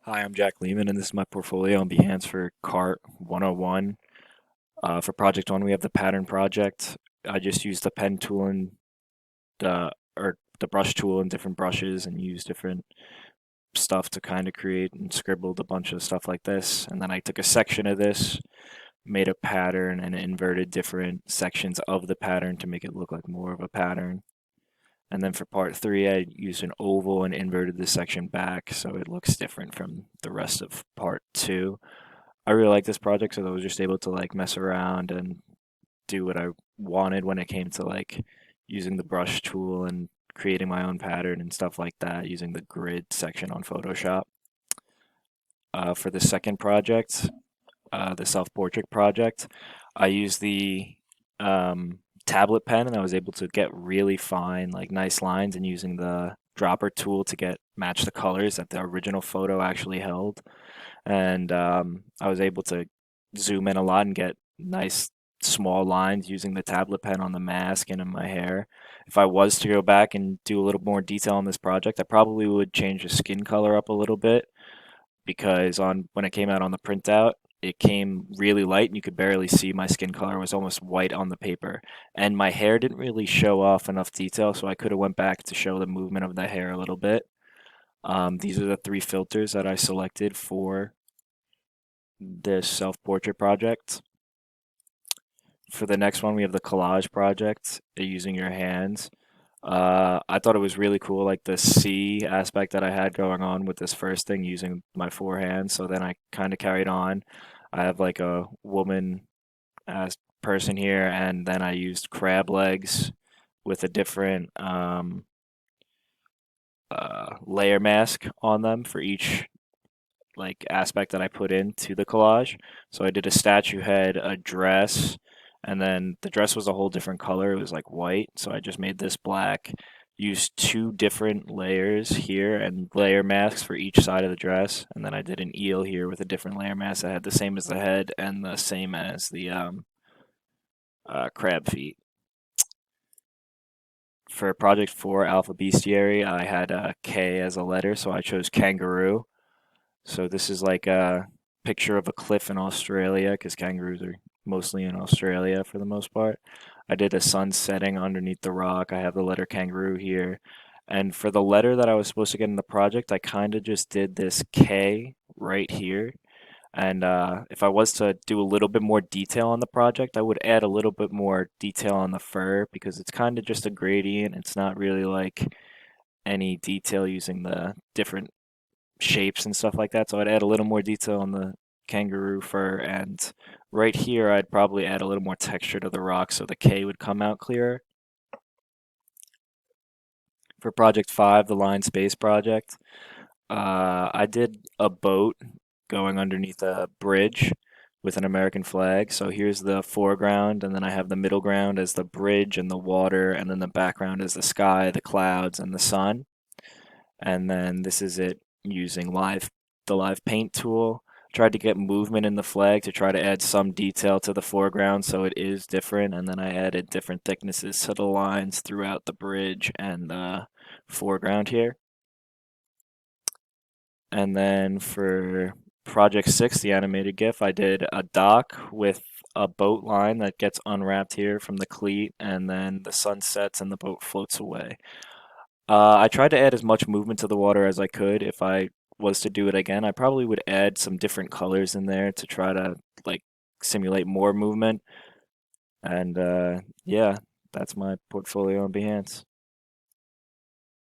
Hi, I'm Jack Lehman, and this is my portfolio on Behance for Cart 101. For Project 1, we have the pattern project. I just used the pen tool and the brush tool and different brushes and used different stuff to kind of create and scribbled a bunch of stuff like this. And then I took a section of this, made a pattern, and inverted different sections of the pattern to make it look like more of a pattern. And then for part 3, I used an oval and inverted the section back so it looks different from the rest of part 2. I really like this project because I was just able to like mess around and do what I wanted when it came to like using the brush tool and creating my own pattern and stuff like that using the grid section on Photoshop. For the second project, the self-portrait project, I used the tablet pen and I was able to get really fine, like nice lines and using the dropper tool to get match the colors that the original photo actually held. And I was able to zoom in a lot and get nice small lines using the tablet pen on the mask and in my hair. If I was to go back and do a little more detail on this project, I probably would change the skin color up a little bit because on when it came out on the printout, it came really light and you could barely see my skin color. It was almost white on the paper. And my hair didn't really show off enough detail, so I could have went back to show the movement of the hair a little bit. These are the 3 filters that I selected for this self-portrait project. For the next one, we have the collage project, using your hands. I thought it was really cool, like the C aspect that I had going on with this first thing using my 4 hands. So then I kind of carried on. I have like a woman as person here, and then I used crab legs with a different layer mask on them for each like aspect that I put into the collage. So I did a statue head, a dress, and then the dress was a whole different color. It was like white, so I just made this black. Used 2 different layers here and layer masks for each side of the dress, and then I did an eel here with a different layer mask that had the same as the head and the same as the crab feet. For Project 4 Alpha Bestiary, I had a K as a letter, so I chose kangaroo. So this is like a picture of a cliff in Australia because kangaroos are mostly in Australia for the most part. I did a sun setting underneath the rock. I have the letter kangaroo here. And for the letter that I was supposed to get in the project, I kind of just did this K right here. And if I was to do a little bit more detail on the project, I would add a little bit more detail on the fur because it's kind of just a gradient. It's not really like any detail using the different shapes and stuff like that. So I'd add a little more detail on the kangaroo fur, and right here I'd probably add a little more texture to the rock so the K would come out clearer. For Project 5, the Line Space Project, I did a boat going underneath a bridge with an American flag. So here's the foreground, and then I have the middle ground as the bridge and the water, and then the background is the sky, the clouds, and the sun. And then this is it using the live paint tool. Tried to get movement in the flag to try to add some detail to the foreground so it is different, and then I added different thicknesses to the lines throughout the bridge and the foreground here. And then for Project 6, the animated GIF, I did a dock with a boat line that gets unwrapped here from the cleat, and then the sun sets and the boat floats away. I tried to add as much movement to the water as I could. If I was to do it again, I probably would add some different colors in there to try to like simulate more movement. And yeah, that's my portfolio on Behance.